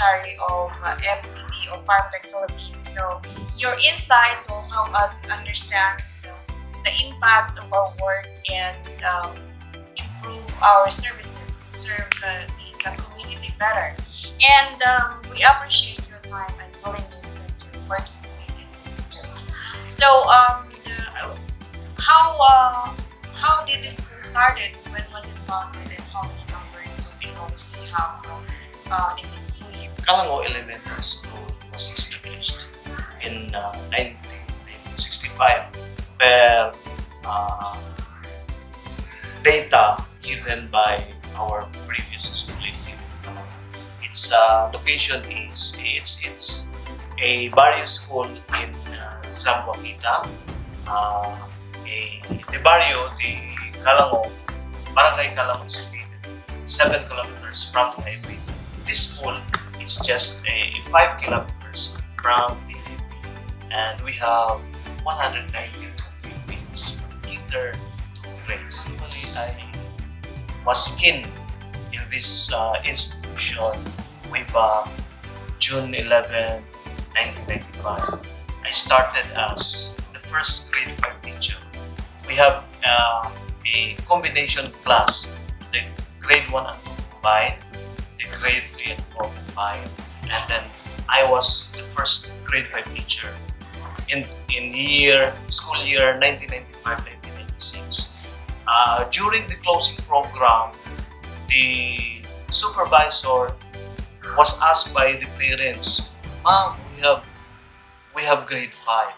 beneficiary of FTD or FarmTech Philippines. So your insights will help us understand the impact of our work and improve our services to serve the needs of the community better. And we appreciate your time and willingness to participate in this interview. So, how did the school started? When was it founded, and how many numbers of enrollments do you have in this school year? Calango Elementary School was established in 1965 per data given by our previous school in Calango. Its location is it's a barrio school in Zamboanga. The barrio, the Calango, Barangay Calango is located 7 kilometers from the highway. This school is just 5 kilometers from the highway, and we have 192 pupils from kinder to grade 6. I was in this institution way back June 11, 1995. I started as the first grade 5 teacher. We have a combination class, the grade 1 and 2 combined, the grade 3 and 4 combined, and then I was the first grade 5 teacher in school year 1995-1996. During the closing program, the supervisor was asked by the parents, "Ma'am, we have grade 5.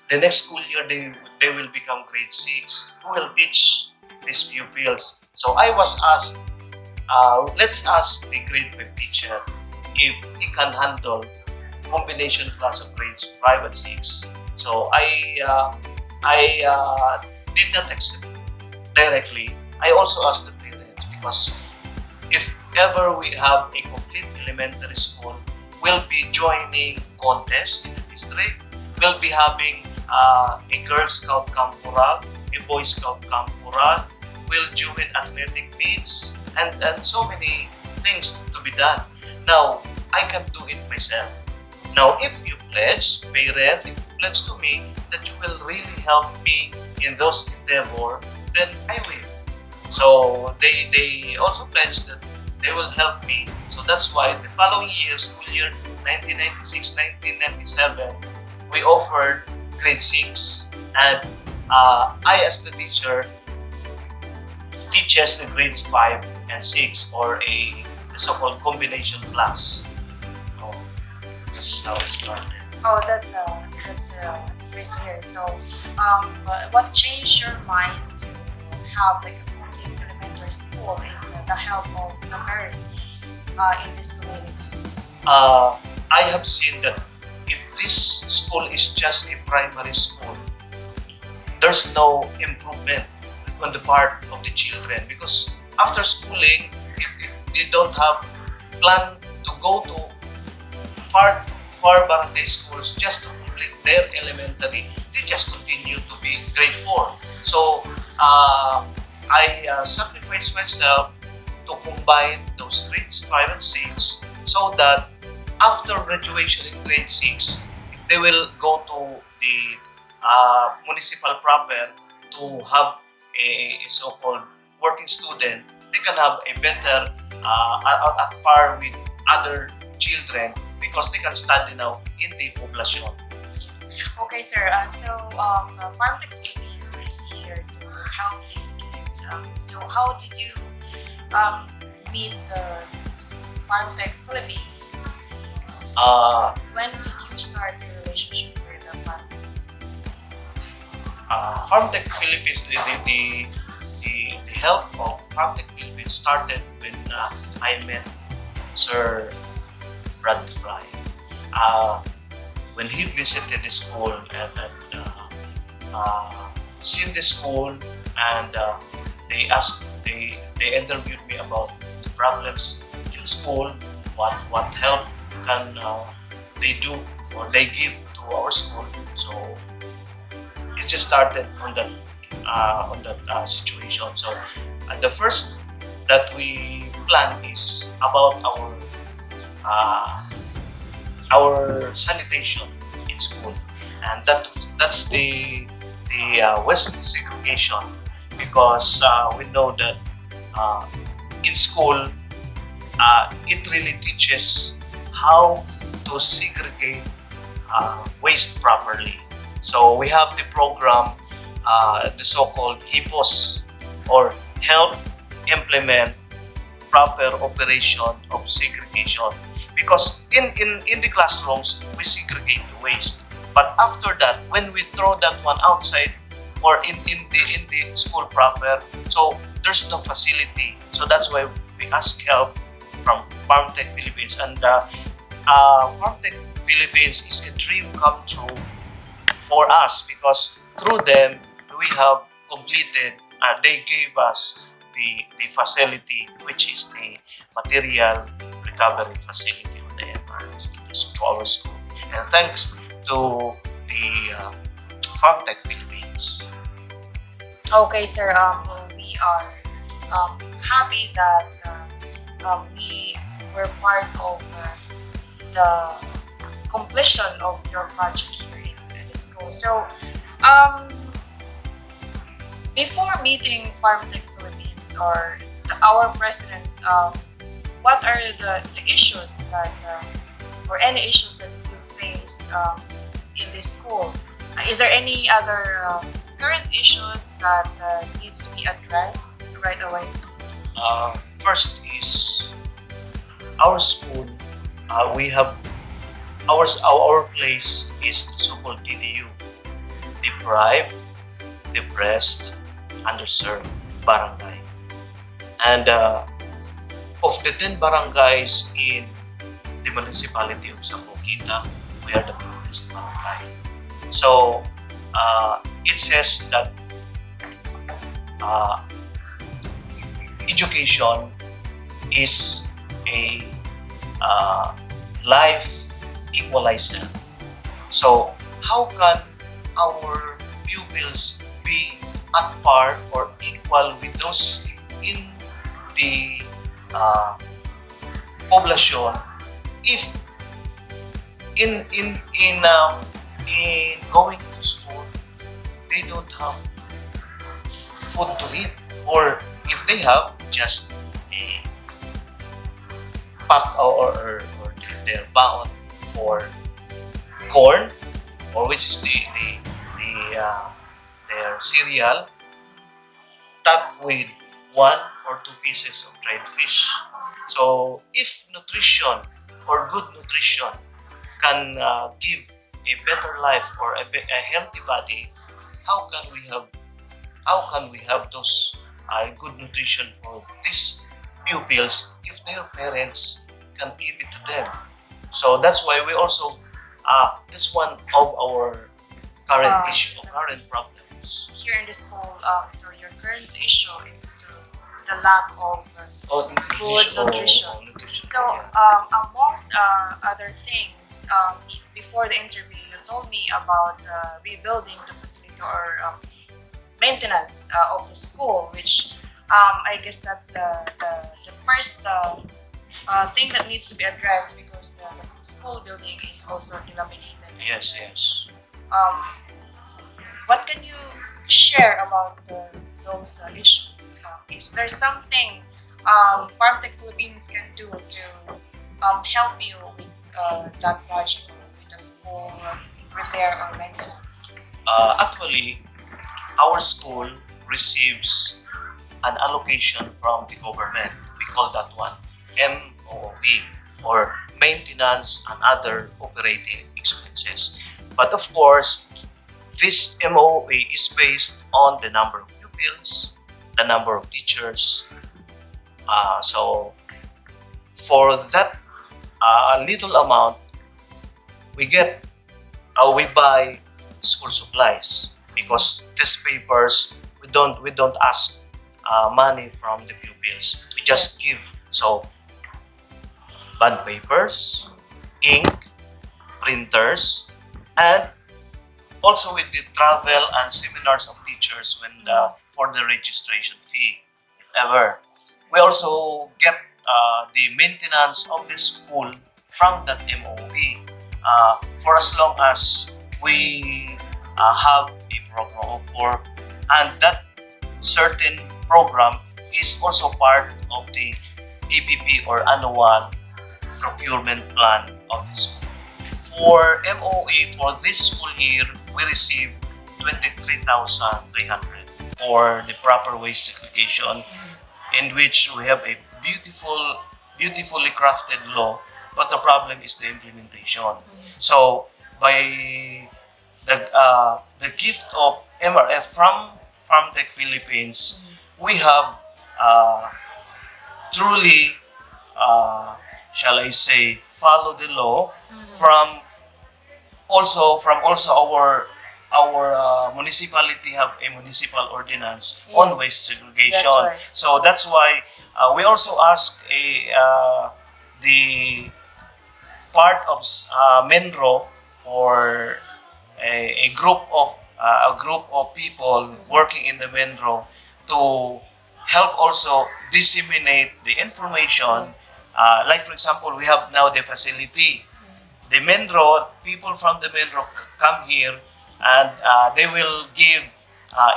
The next school year they will become grade 6. Who will teach these pupils?" So I was asked, let's ask the grade 5 teacher if he can handle combination class of grades 5 and 6. So I did not accept directly. I also asked the parents, because if ever we have a complete elementary school, we'll be joining contests in the district. We'll be having a Girl Scout Camp Rural, a Boy Scout Camp Rural. We'll join athletic meets and so many things to be done. Now, I can do it myself. Now, if you pledge, parents, if you pledge to me that you will really help me in those endeavors, then I will. So they also pledged that they will help me. So that's why the following year, school year 1996-1997, we offered grade 6, and I as the teacher teaches the grades 5 and 6, or a so-called combination class. So that's how it started. Oh, that's great to hear. So, what changed your mind to have like a complete elementary school is the help of the parents in this community. I have seen that if this school is just a primary school, there's no improvement on the part of the children, because after schooling, if they don't have plan to go to far barangay schools just to complete their elementary, they just continue to be grade 4. So I sacrificed myself to combine those grades 5 and 6, so that after graduation in grade 6, they will go to the municipal proper to have a so-called working student. They can have a better at par with other children, because they can study now in the population. Okay, sir. FarmTech Philippines is here to help these kids. So how did you meet the FarmTech Philippines? When did you start the relationship with the FarmTech Philippines? FarmTech Philippines, the help of FarmTech Philippines started when I met Sir Bradley Fry. When he visited the school and seen the school, and they interviewed me about the problems in school, what help can they do or they give to our school. So it just started on that situation. So the first that we plan is about our uh, our sanitation in school, and that's the West segregation, because we know that uh, in school it really teaches how to segregate waste properly. So we have the program, the so-called HIPOS, or help implement proper operation of segregation, because in the classrooms we segregate the waste, but after that when we throw that one outside or in the school proper, so there's no facility. So that's why we ask help from FarmTech Philippines, and FarmTech Philippines is a dream come true for us, because through them we have completed, they gave us the facility, which is the material recovery facility, or the MRF, to our school. And thanks to the FarmTech Philippines. Okay, sir. We are happy that we were part of the completion of your project here in the school. So, um, before meeting FarmTech Philippines or our president, what are the issues that, or any issues that you faced in this school? Is there any other current issues that needs to be addressed right away? First is our school. We have our place is the so-called DDU, deprived, depressed, underserved barangay. And of the 10 barangays in the municipality of Sambuquita, we are the biggest barangay. So it says that uh, education is a life equalizer. So how can our pupils be at par or equal with those in the uh, population, if in going to school they don't have food to eat, or if they have just a pack, or their baon for corn, or which is their cereal, topped with one or two pieces of dried fish. So if nutrition or good nutrition can give a better life or a healthy body, how can we have those good nutrition for these pupils if their parents can give it to them? So that's why we also that's one of our current Uh, issue, current problems. Here in the school, so your current issue is the lack of Oh, good nutrition. nutrition. So, amongst other things, before the interview, you told me about rebuilding the facility or maintenance of the school, which I guess that's the first thing that needs to be addressed, because the school building is also dilapidated. Yes, yes. Um, what can you share about those issues? Is there something FarmTech Philippines can do to help you with that project, or with the school repair or maintenance? Actually, our school receives an allocation from the government. We call that one MOOP, or maintenance and other operating expenses. But of course, this MOOP is based on the number of pupils, the number of teachers. So for that little amount, we get we buy school supplies, because test papers, we don't ask money from the pupils. We just Yes. give. So bond papers, ink, printers, and also with the travel and seminars of teachers when for the registration fee, if ever. We also get the maintenance of the school from that MOE. For as long as we have a program of work, and that certain program is also part of the APP or annual procurement plan of the school. For MOE for this school year, we received 23,300 for the proper waste segregation, in which we have a beautifully crafted law, but the problem is the implementation. So by the gift of MRF from FarmTech Philippines, we have truly, shall I say, follow the law from also our municipality have a municipal ordinance on waste segregation. That's right. So that's why we also ask the part of Menro for a group of people working in the Menro to help also disseminate the information. Like for example, we have now the facility. The Menro, people from the Menro come here and they will give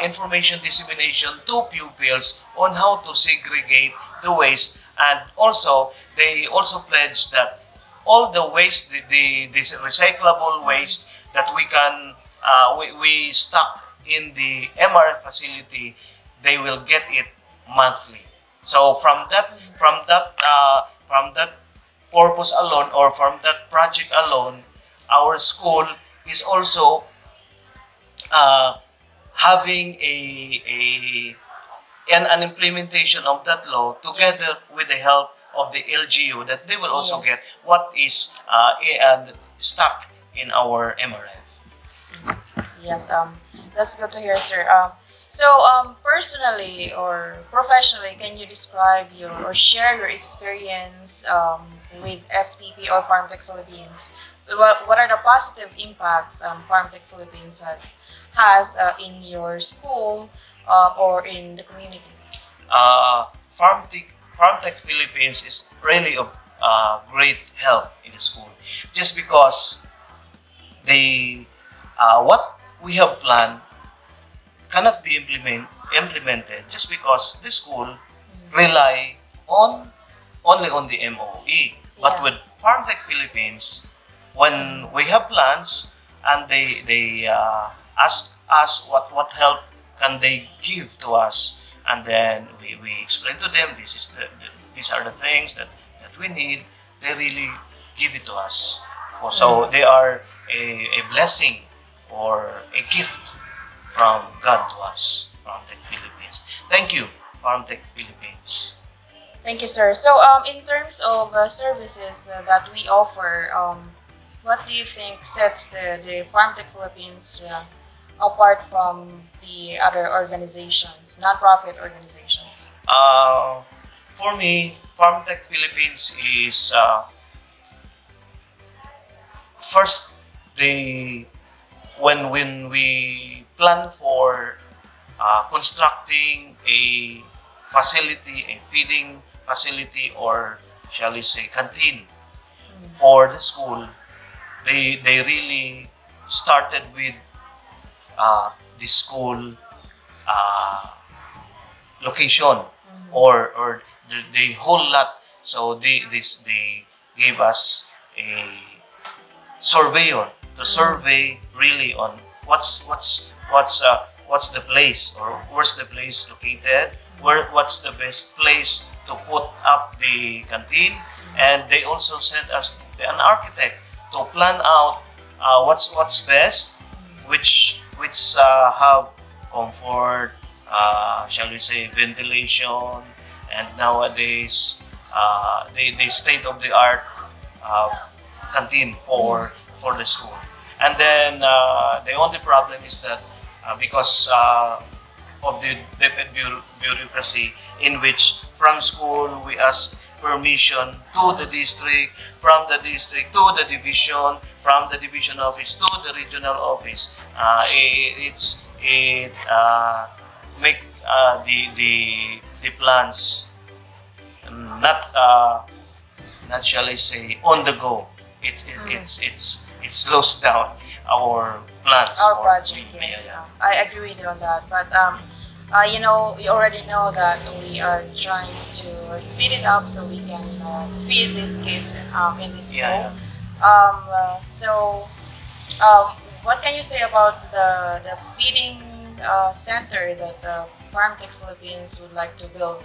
information dissemination to pupils on how to segregate the waste, and also they also pledge that all the waste, the recyclable waste that we can we stock in the MRF facility, they will get it monthly. So from that purpose alone, or from that project alone, our school is also having an implementation of that law together with the help of the LGU, that they will also get what is stuck in our MRF. Yes, that's good to hear, sir. Personally or professionally, can you describe or share your experience with FTP or FarmTech Philippines? What are the positive impacts FarmTech Philippines has in your school or in the community? FarmTech Philippines is really of great help in the school, just because they what we have planned cannot be implemented just because the school rely only on the MOE. But with FarmTech Philippines, when we have plans and they ask us what help can they give to us, and then we explain to them these are the things that we need, they really give it to us. So they are a blessing or a gift from God to us, FarmTech Philippines. Thank you, FarmTech Philippines. Thank you, sir. So, in terms of services that we offer, what do you think sets the FarmTech Philippines apart from the other organizations, non-profit organizations? For me, FarmTech Philippines is first, when we plan for constructing a facility, a feeding facility, or shall we say canteen for the school, they really started with the school location or the whole lot. So they gave us a surveyor to survey really on what's the place, or where's the place located, what's the best place to put up the canteen. And they also sent us an architect to plan out what's best, which have comfort, shall we say ventilation, and nowadays the state of the art canteen for the school. And then the only problem is that because of the bureaucracy, in which from school we ask permission to the district, from the district to the division, from the division office to the regional office. It make the plans not shall I say on the go. it slows down our plans Our for project, yeah, yes. yeah. I agree with you on that. But we already know that we are trying to speed it up so we can feed these kids in this school. Yeah, So, um, what can you say about the feeding center that Farm Tech Philippines would like to build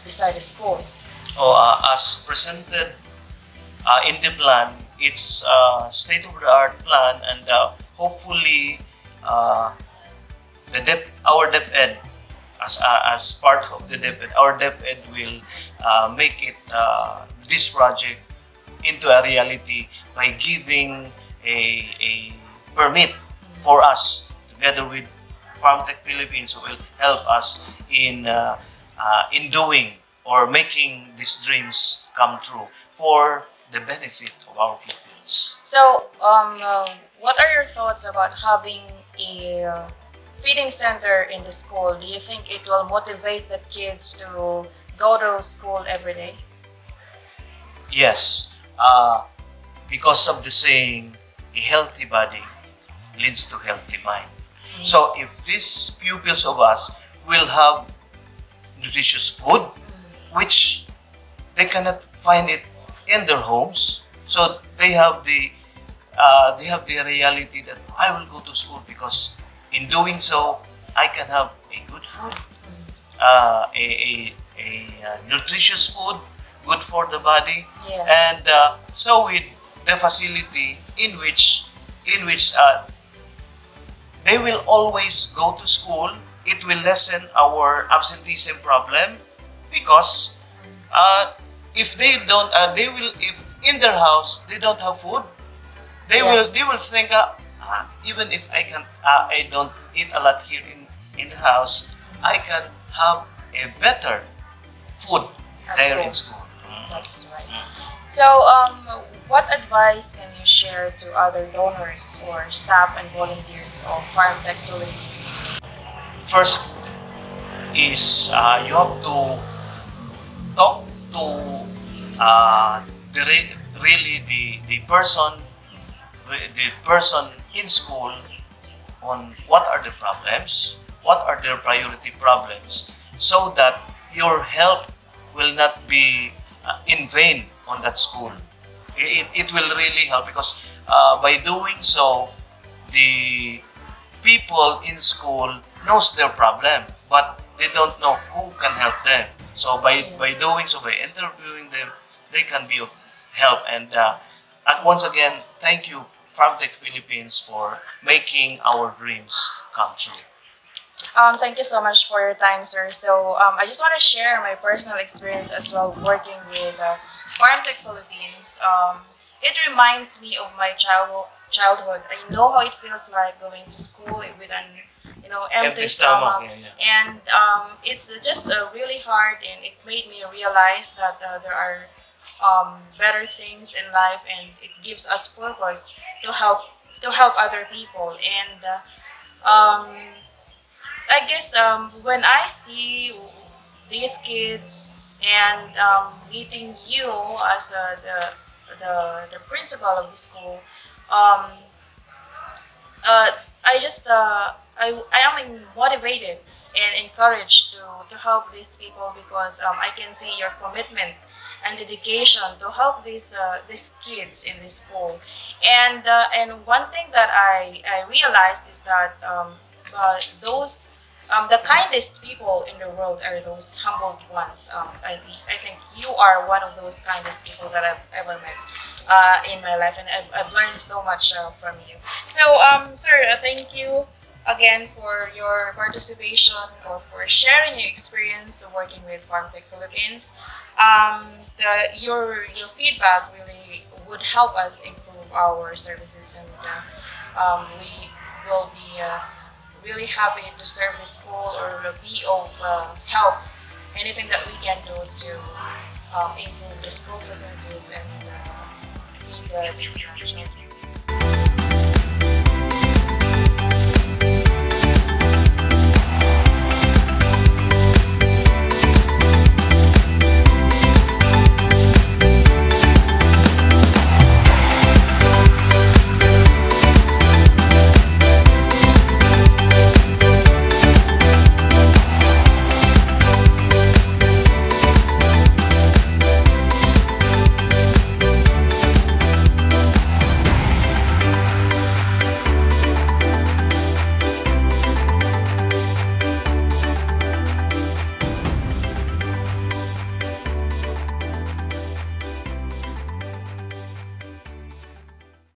beside the school? Oh, as presented in the plan, it's a state-of-the-art plan, and hopefully, uh, our DepEd, as part of the DepEd, our DepEd will make it this project into a reality by giving a permit for us together with FarmTech Philippines, who will help us in doing or making these dreams come true for the benefit of our pupils. So, what are your thoughts about having a feeding center in the school? Do you think it will motivate the kids to go to school every day? Yes, because of the saying, a healthy body leads to healthy mind. So if these pupils of us will have nutritious food, which they cannot find it in their homes, so they have the reality that I will go to school because in doing so I can have a good food, a nutritious food, good for the body, Yes. and so with the facility in which they will always go to school. It will lessen our absenteeism problem because if they don't, they will if in their house they don't have food, Yes. they will think even if I don't eat a lot here in the house, I can have a better food At there school. in school. That's right. So, what advice can you share to other donors or staff and volunteers of Farm Tech Philippines? First is you have to talk to really the person in school on what are the problems, what are their priority problems, so that your help will not be in vain on that school. It will really help because by doing so, the people in school knows their problem, but they don't know who can help them. So by doing so, by interviewing them, they can be of help. And once again, thank you, FarmTech Philippines, for making our dreams come true. Thank you so much for your time, sir. So, I just want to share my personal experience as well working with Farm Tech Philippines. It reminds me of my childhood. I know how it feels like going to school with an empty stomach. And it's just really hard, and it made me realize that there are better things in life, and it gives us purpose to help other people. And I guess when I see these kids and meeting you as the principal of the school, um, I just I am motivated and encouraged to help these people because I can see your commitment and dedication to help these kids in this school. And one thing that I realized is that those the kindest people in the world are those humble ones. I think you are one of those kindest people that I've ever met in my life, and I've learned so much from you. So, sir, thank you again for your participation or for sharing your experience working with FarmTech Philippines. Your feedback really would help us improve our services, and we will be really happy to serve the school or be of help. Anything that we can do to improve the school facilities and feed these children.